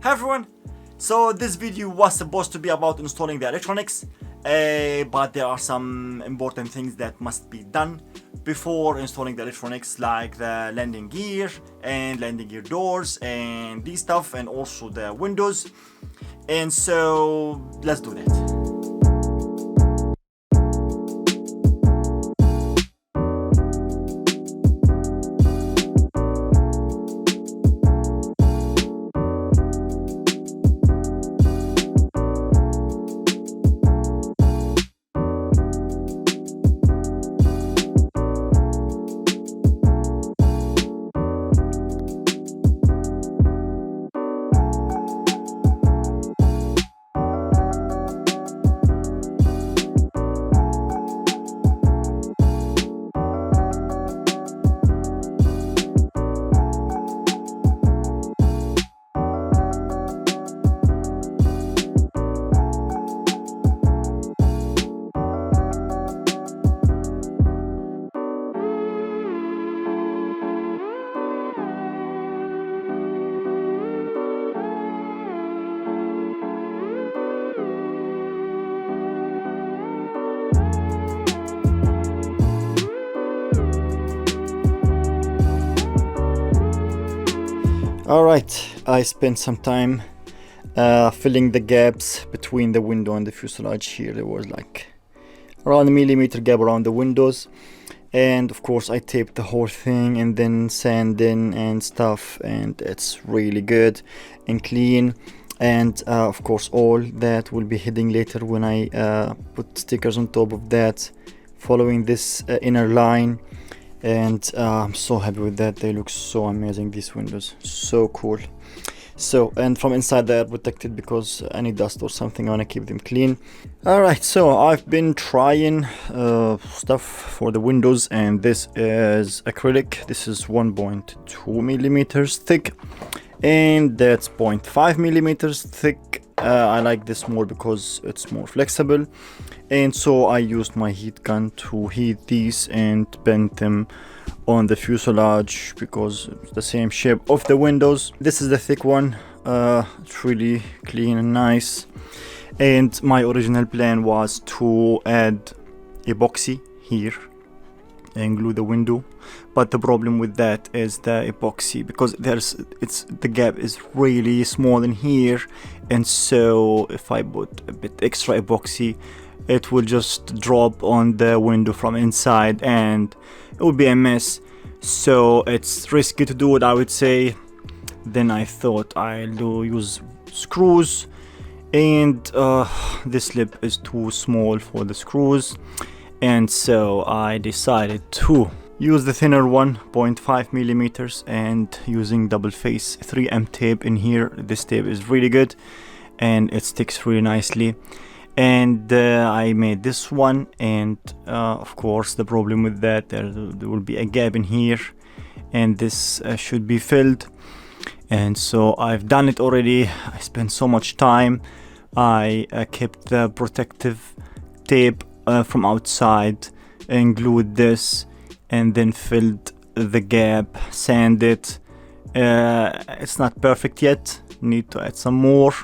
Hi everyone! So this video was supposed to be about installing the electronics, but there are some important things that must be done before installing the electronics, like the landing gear and landing gear doors and these stuff, and also the windows. And so let's do that. Alright, I spent some time filling the gaps between the window and the fuselage. Here there was like around a millimeter gap around the windows, and of course I taped the whole thing and then sanding and stuff, and it's really good and clean. And of course all that will be hidden later when I put stickers on top of that following this inner line. And I'm so happy with that. They look so amazing, these windows, so cool. So, and from inside they are protected because any dust or something, I want to keep them clean. Alright, so I've been trying stuff for the windows, and this is acrylic. This is 1.2 millimeters thick, and that's 0.5 millimeters thick. I like this more because it's more flexible, and so I used my heat gun to heat these and bend them on the fuselage because it's the same shape of the windows. This is the thick one. It's really clean and nice, and my original plan was to add epoxy here and glue the window, but the problem with that is the epoxy, because the gap is really small in here, and so if I put a bit extra epoxy, it will just drop on the window from inside and it will be a mess. So it's risky to do it, I would say. Then I thought I'll use screws, and this lip is too small for the screws, and so I decided to use the thinner one, 0.5 millimeters, and using double face 3M tape in here. This tape is really good and it sticks really nicely. And I made this one, and of course the problem with that, there will be a gap in here, and this should be filled. And so I've done it already. I spent so much time. I kept the protective tape from outside and glued this, and then filled the gap, sanded it. It's not perfect yet, need to add some more,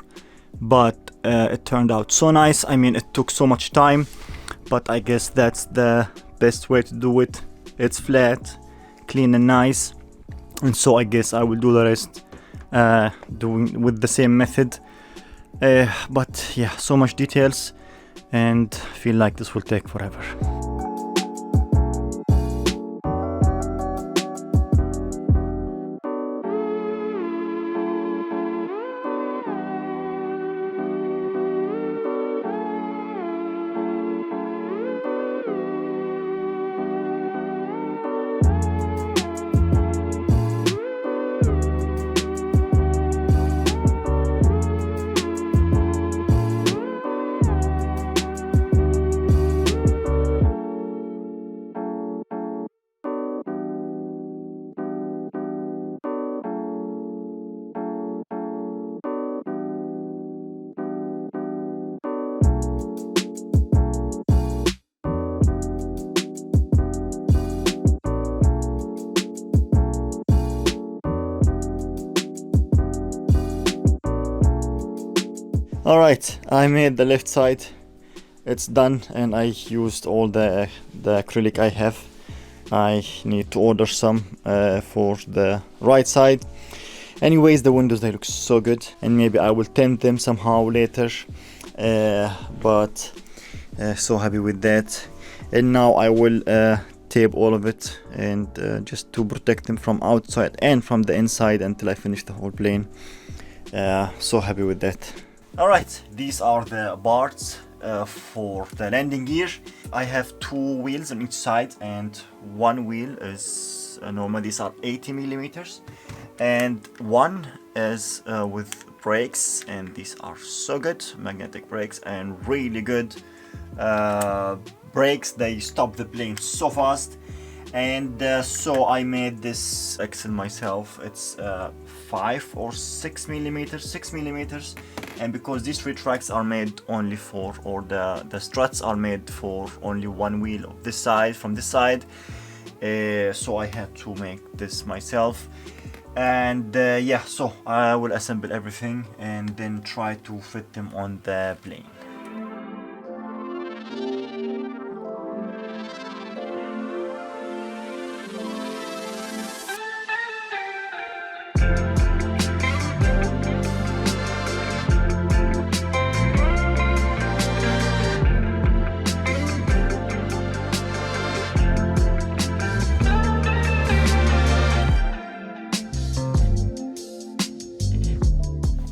but it turned out so nice. I mean, it took so much time, but I guess that's the best way to do it. It's flat, clean and nice, and so I guess I will do the rest doing with the same method. But yeah, so much details, and I feel like this will take forever. All right, I made the left side. It's done, and I used all the acrylic I have. I need to order some for the right side. Anyways, the windows, they look so good, and maybe I will tint them somehow later, but so happy with that. And now I will tape all of it, and just to protect them from outside and from the inside until I finish the whole plane. So happy with that. All right, these are the parts for the landing gear. I have 2 wheels on each side, and one wheel is normal. These are 80 millimeters, and one is with brakes, and these are so good, magnetic brakes, and really good brakes. They stop the plane so fast. And so I made this axle myself. It's 5 or 6 millimeters, 6 millimeters, and because these 3 tracks are made only for, or the struts are made for only one wheel of this side, from this side, so I had to make this myself. And yeah, so I will assemble everything and then try to fit them on the plane.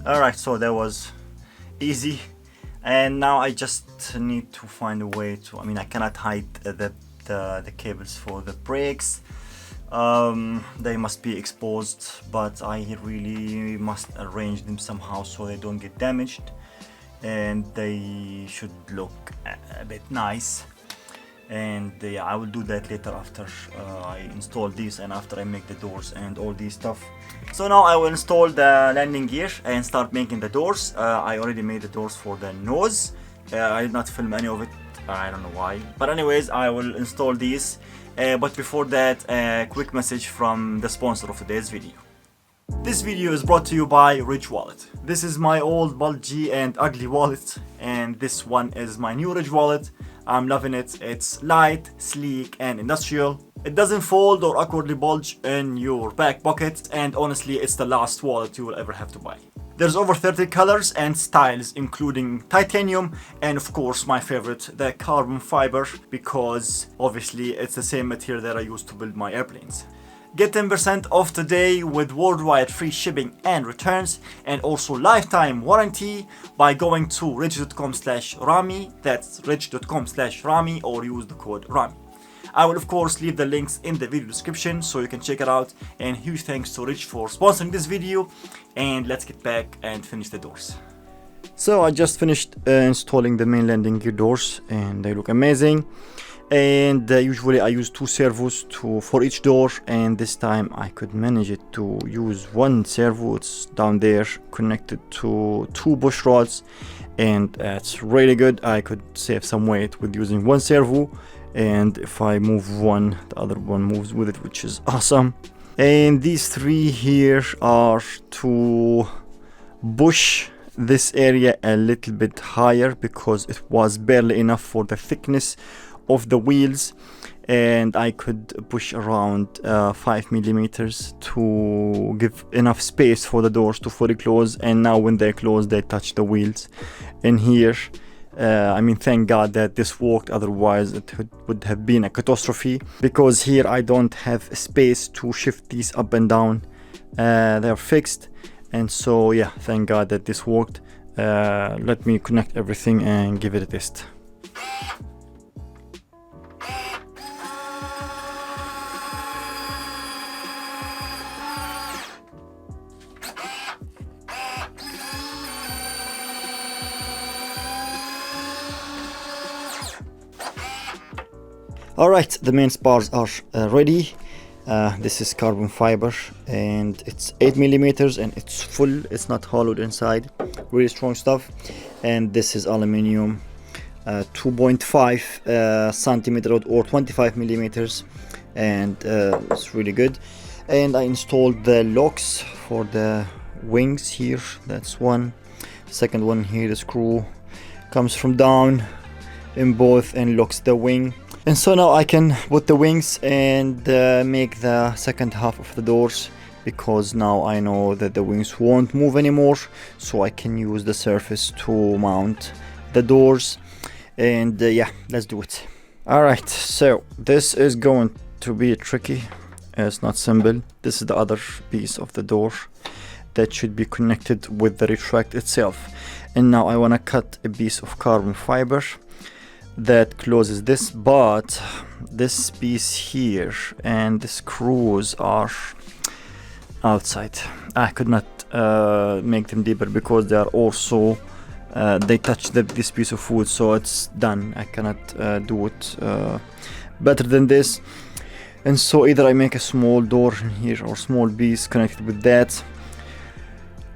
Alright, so that was easy, and now I just need to find a way to, I mean, I cannot hide the cables for the brakes. They must be exposed, but I really must arrange them somehow so they don't get damaged, and they should look a bit nice. And yeah, I will do that later after I install these and after I make the doors and all these stuff. So now I will install the landing gear and start making the doors. I already made the doors for the nose. I did not film any of it, I don't know why, but anyways, I will install these. But before that, a quick message from the sponsor of today's video. This video is brought to you by Ridge Wallet. This is my old bulgy and ugly wallet, and this one is my new Ridge Wallet. I'm loving it. It's light, sleek, and industrial. It doesn't fold or awkwardly bulge in your back pocket, and honestly, it's the last wallet you will ever have to buy. There's over 30 colors and styles, including titanium, and of course my favorite, the carbon fiber, because obviously it's the same material that I use to build my airplanes. Get 10% off today with worldwide free shipping and returns, and also lifetime warranty by going to ridge.com/Ramy. That's ridge.com/Ramy, or use the code Ramy. I will of course leave the links in the video description so you can check it out, and huge thanks to Ridge for sponsoring this video. And let's get back and finish the doors. So I just finished installing the main landing gear doors, and they look amazing. And usually I use 2 servos for each door, and this time I could manage it to use 1 servo. It's down there connected to 2 bush rods, and it's really good. I could save some weight with using 1 servo, and if I move one, the other one moves with it, which is awesome. And these 3 here are to push this area a little bit higher because it was barely enough for the thickness of the wheels, and I could push around 5 millimeters to give enough space for the doors to fully close. And now when they close, they touch the wheels. And here, I mean, thank God that this worked, otherwise it would have been a catastrophe, because here I don't have space to shift these up and down. They're fixed, and so yeah, thank God that this worked. Let me connect everything and give it a test. Alright, the main spars are ready. This is carbon fiber, and it's 8 millimeters, and it's full, it's not hollowed inside. Really strong stuff. And this is aluminium, 2.5 centimeter or 25 millimeters, and it's really good. And I installed the locks for the wings here. That's one. second one here, the screw comes from down in both and locks the wing. And so now I can put the wings and make the second half of the doors, because now I know that the wings won't move anymore, so I can use the surface to mount the doors. And yeah, let's do it. Alright, so this is going to be tricky. It's not simple. This is the other piece of the door that should be connected with the retract itself. And now I want to cut a piece of carbon fiber that closes this, but this piece here and the screws are outside. I could not make them deeper because they are also they touch this piece of wood, so it's done. I cannot do it better than this. And so either I make a small door in here or small piece connected with that,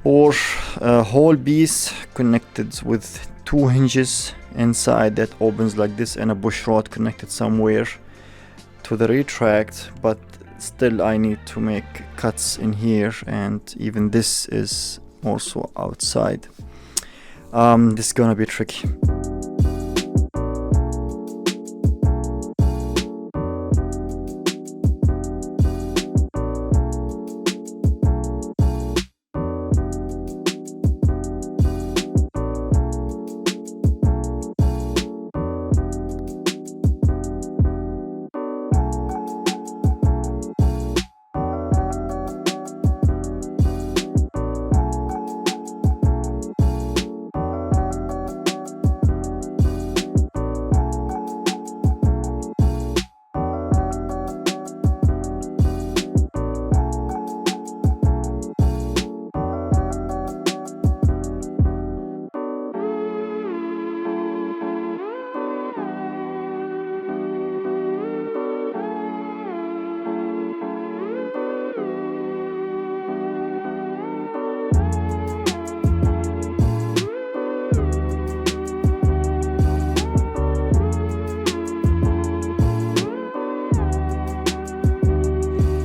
or a whole piece connected with two hinges inside that opens like this, and a bush rod connected somewhere to the retract. But still I need to make cuts in here, and even this is also outside. This is gonna be tricky.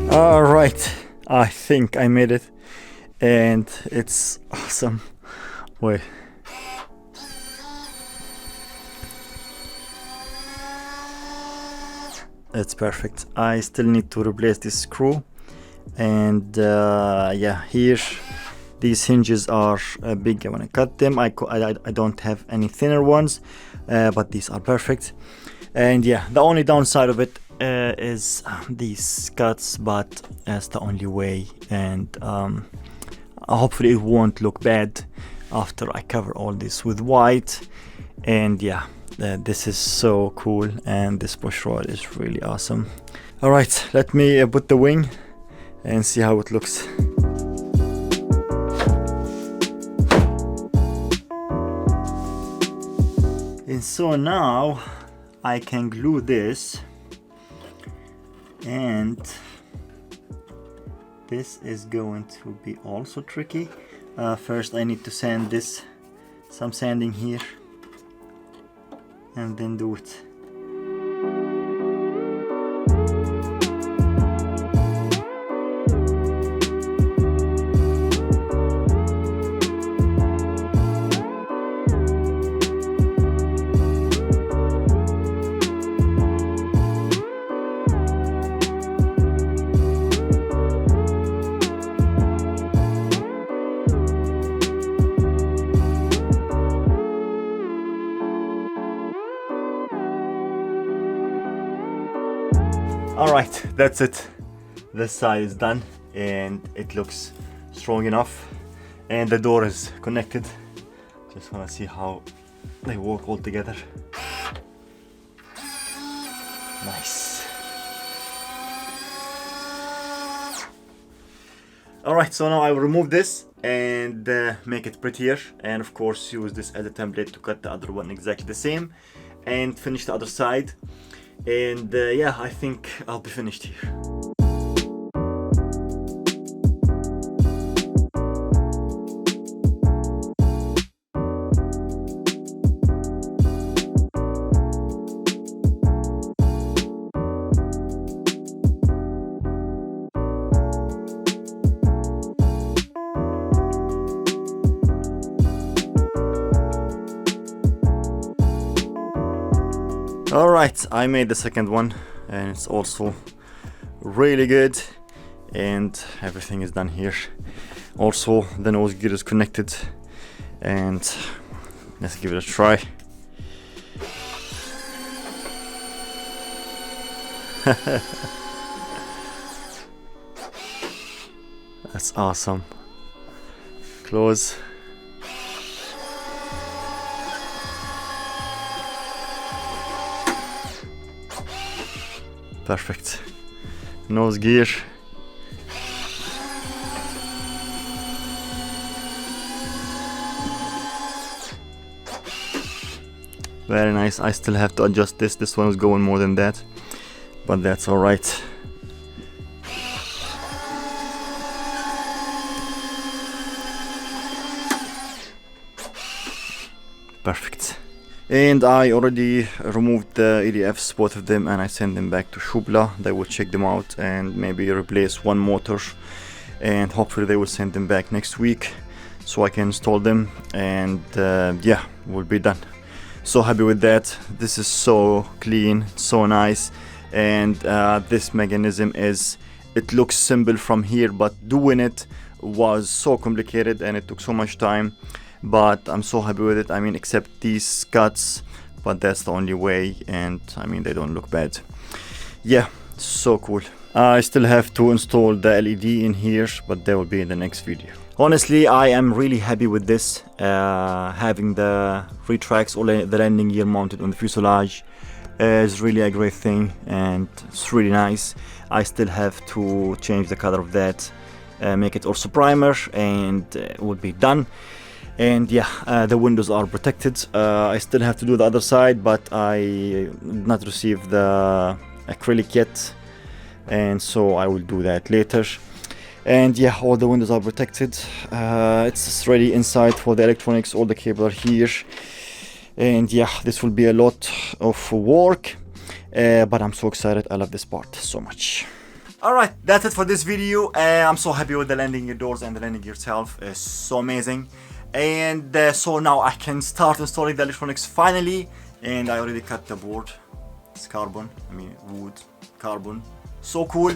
Alright, I think I made it, and it's awesome. Wait. It's perfect. I still need to replace this screw, and yeah, here these hinges are big. When I cut them, I don't have any thinner ones, but these are perfect. And yeah, the only downside of it is these cuts, but that's the only way. And hopefully it won't look bad after I cover all this with white. And yeah, this is so cool, and this push rod is really awesome. All right, let me put the wing and see how it looks. And so now I can glue this, and this is going to be also tricky. First I need to sand this, some sanding here, and then do it. Alright, that's it. This side is done, and it looks strong enough, and the door is connected. Just want to see how they work all together. Nice. Alright, so now I will remove this and make it prettier, and of course use this as a template to cut the other one exactly the same and finish the other side. And yeah, I think I'll be finished here. All right, I made the second one, and it's also really good, and everything is done here. Also, the nose gear is connected, and let's give it a try. That's awesome. Close. Perfect. Nose gear. Very nice. I still have to adjust this. This one is going more than that, but that's all right. Perfect. And I already removed the EDFs, both of them, and I sent them back to Shubla. They will check them out and maybe replace one motor, and hopefully they will send them back next week so I can install them, and yeah, we'll be done. So happy with that. This is so clean, so nice, and this mechanism it looks simple from here, but doing it was so complicated and it took so much time. But I'm so happy with it. I mean, except these cuts, but that's the only way, and I mean, they don't look bad. Yeah, so cool. I still have to install the LED in here, but that will be in the next video. Honestly, I am really happy with this. Having the retracts or the landing gear mounted on the fuselage is really a great thing, and it's really nice. I still have to change the color of that, make it also primer, and it will be done. And yeah, the windows are protected. I still have to do the other side, but I did not receive the acrylic yet, and so I will do that later. And yeah, all the windows are protected. It's ready inside for the electronics. All the cables are here, and yeah, this will be a lot of work, but I'm so excited. I love this part so much. Alright, that's it for this video. I'm so happy with the landing gear doors, and the landing gear itself is so amazing. And so now I can start installing the electronics finally, and I already cut the board. It's carbon, I mean wood, carbon, so cool.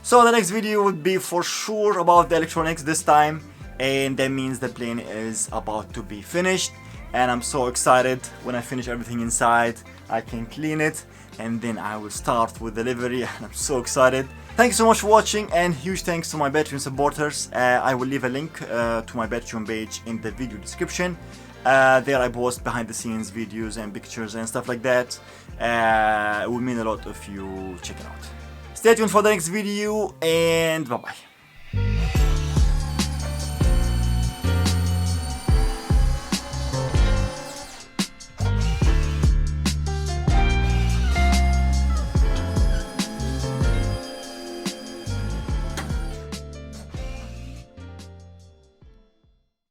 So the next video would be for sure about the electronics this time, and that means the plane is about to be finished, and I'm so excited. When I finish everything inside, I can clean it, and then I will start with delivery, and I'm so excited. Thank you so much for watching, and huge thanks to my Patreon supporters. I will leave a link to my Patreon page in the video description. There I post behind the scenes videos and pictures and stuff like that. It would mean a lot if you check it out. Stay tuned for the next video, and bye bye.